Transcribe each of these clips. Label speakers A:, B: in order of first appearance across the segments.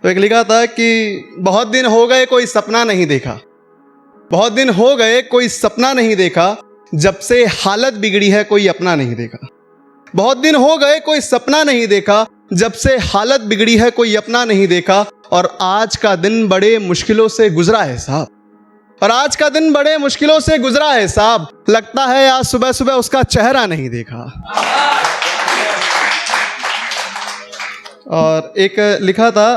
A: तो एक लिखा था कि बहुत दिन हो गए कोई सपना नहीं देखा, बहुत दिन हो गए कोई सपना नहीं देखा, जब से हालत बिगड़ी है कोई अपना नहीं देखा। बहुत दिन हो गए कोई सपना नहीं देखा, जब से हालत बिगड़ी है कोई अपना नहीं देखा। और आज का दिन बड़े मुश्किलों से गुजरा है साहब, और आज का दिन बड़े मुश्किलों से गुजरा है साहब, लगता है आज सुबह सुबह उसका चेहरा नहीं देखा। और एक लिखा था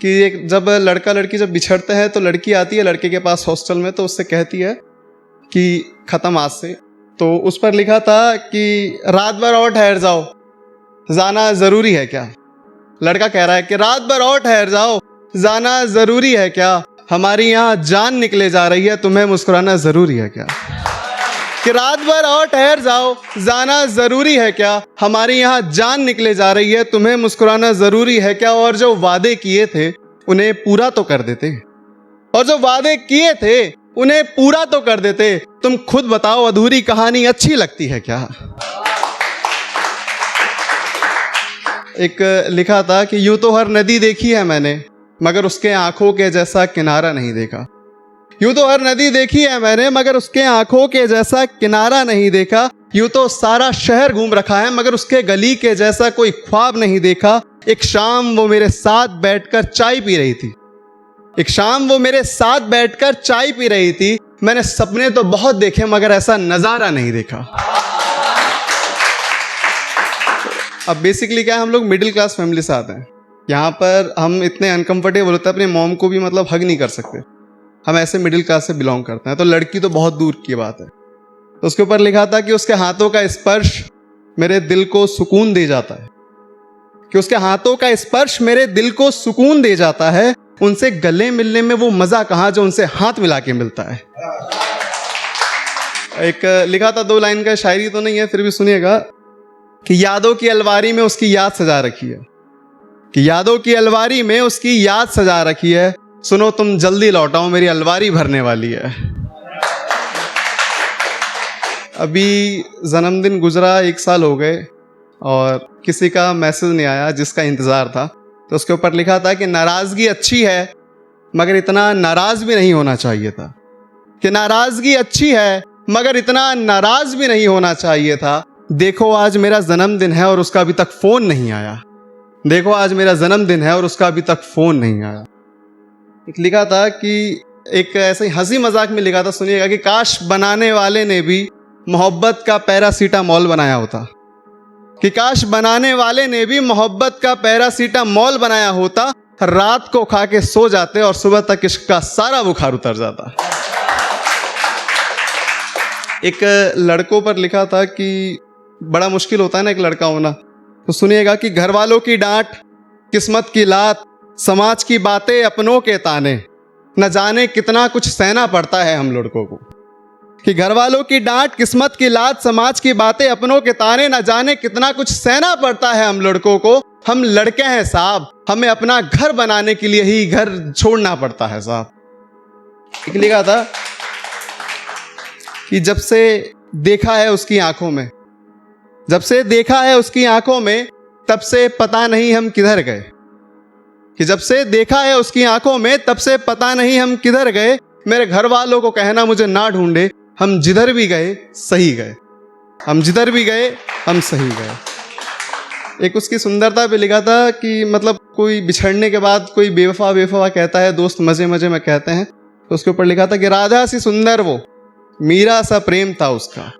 A: कि एक जब लड़का लड़की जब बिछड़ते हैं तो लड़की आती है लड़के के पास हॉस्टल में, तो उससे कहती है कि ख़त्म आज से। तो उस पर लिखा था कि रात भर और ठहर जाओ, जाना ज़रूरी है क्या। लड़का कह रहा है कि रात भर और ठहर जाओ, जाना ज़रूरी है क्या, हमारी यहाँ जान निकले जा रही है, तुम्हें मुस्कुराना ज़रूरी है क्या। कि रात भर और ठहर जाओ, जाना ज़रूरी है क्या, हमारी यहाँ जान निकले जा रही है, तुम्हें मुस्कुराना ज़रूरी है क्या। और जो वादे किए थे उन्हें पूरा तो कर देते, और जो वादे किए थे उन्हें पूरा तो कर देते। तुम खुद बताओ अधूरी कहानी अच्छी लगती है क्या। एक लिखा था कि यूं तो हर नदी देखी है मैंने, मगर उसके आंखों के जैसा किनारा नहीं देखा। यूं तो हर नदी देखी है मैंने, मगर उसके आंखों के जैसा किनारा नहीं देखा। यूं तो सारा शहर घूम रखा है, मगर उसके गली के जैसा कोई ख्वाब नहीं देखा। एक शाम वो मेरे साथ बैठकर चाय पी रही थी, एक शाम वो मेरे साथ बैठकर चाय पी रही थी। मैंने सपने तो बहुत देखे, मगर ऐसा नजारा नहीं देखा। अब बेसिकली क्या है, हम लोग मिडिल क्लास फैमिली से आते हैं, यहाँ पर हम इतने अनकंफर्टेबल होते हैं, अपने मॉम को भी मतलब हग नहीं कर सकते, हम ऐसे मिडिल क्लास से बिलोंग करते हैं। तो लड़की तो बहुत दूर की बात है। तो उसके ऊपर लिखा था कि उसके हाथों का स्पर्श मेरे दिल को सुकून दे जाता है, कि उसके हाथों का स्पर्श मेरे दिल को सुकून दे जाता है। उनसे गले मिलने में वो मजा कहाँ जो उनसे हाथ मिला के मिलता है। एक लिखा था, 2 लाइन का शायरी तो नहीं है फिर भी सुनिएगा, कि यादों की अलमारी में उसकी याद सजा रखी है, कि यादों की अलमारी में उसकी याद सजा रखी है। सुनो तुम जल्दी लौटाओ, मेरी अलमारी भरने वाली है। अभी जन्मदिन गुजरा, 1 साल हो गए और किसी का मैसेज नहीं आया जिसका इंतज़ार था। तो उसके ऊपर लिखा था कि नाराज़गी अच्छी है, मगर इतना नाराज़ भी नहीं होना चाहिए था। कि नाराज़गी अच्छी है, मगर इतना नाराज़ भी नहीं होना चाहिए था। देखो आज मेरा जन्मदिन है और उसका अभी तक फ़ोन नहीं आया। देखो आज मेरा जन्मदिन है और उसका अभी तक फ़ोन नहीं आया। एक लिखा था कि एक ऐसे ही हंसी मजाक में लिखा था, सुनिएगा, कि काश बनाने वाले ने भी मोहब्बत का पैरासीटामॉल बनाया होता, कि काश बनाने वाले ने भी मोहब्बत का पैरासीटामॉल बनाया होता। रात को खा के सो जाते और सुबह तक इश्क का सारा बुखार उतर जाता। एक लड़कों पर लिखा था कि बड़ा मुश्किल होता है ना एक लड़का होना। तो सुनिएगा कि घर वालों की डांट, किस्मत की लात, समाज की बातें, अपनों के ताने, न जाने कितना कुछ सहना पड़ता है हम लड़कों को। कि घर वालों की डांट, किस्मत की लात, समाज की बातें, अपनों के ताने, न जाने कितना कुछ सहना पड़ता है हम लड़कों को। हम लड़के हैं साहब, हमें अपना घर बनाने के लिए ही घर छोड़ना पड़ता है साहब। एक लिखा था कि जब से देखा है उसकी आंखों में, जब से देखा है उसकी आंखों में, तब से पता नहीं हम किधर गए। कि जब से देखा है उसकी आंखों में, तब से पता नहीं हम किधर गए। मेरे घर वालों को कहना मुझे ना ढूंढे, हम जिधर भी गए सही गए, हम जिधर भी गए हम सही गए। एक उसकी सुंदरता पे लिखा था कि मतलब कोई बिछड़ने के बाद कोई बेवफा बेवफा कहता है, दोस्त मजे मजे में कहते हैं। तो उसके ऊपर लिखा था कि राधा सी सुंदर वो मीरा सा प्रेम था उसका,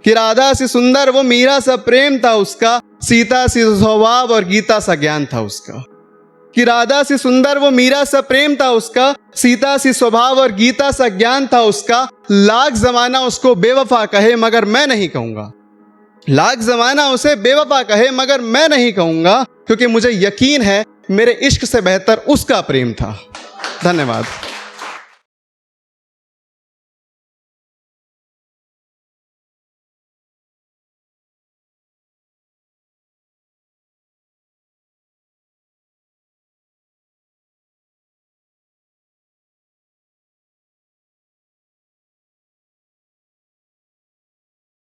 A: कि राधा सी सुंदर वो मीरा सा प्रेम था उसका, सीता सी स्वभाव और गीता सा ज्ञान था उसका। कि राधा सी सुंदर वो मीरा सा प्रेम था उसका, सीता सी स्वभाव और गीता सा ज्ञान था उसका। लाख जमाना उसको बेवफा कहे मगर मैं नहीं कहूंगा, लाख जमाना उसे बेवफा कहे मगर मैं नहीं कहूंगा, क्योंकि मुझे यकीन है मेरे इश्क से बेहतर उसका प्रेम था। धन्यवाद।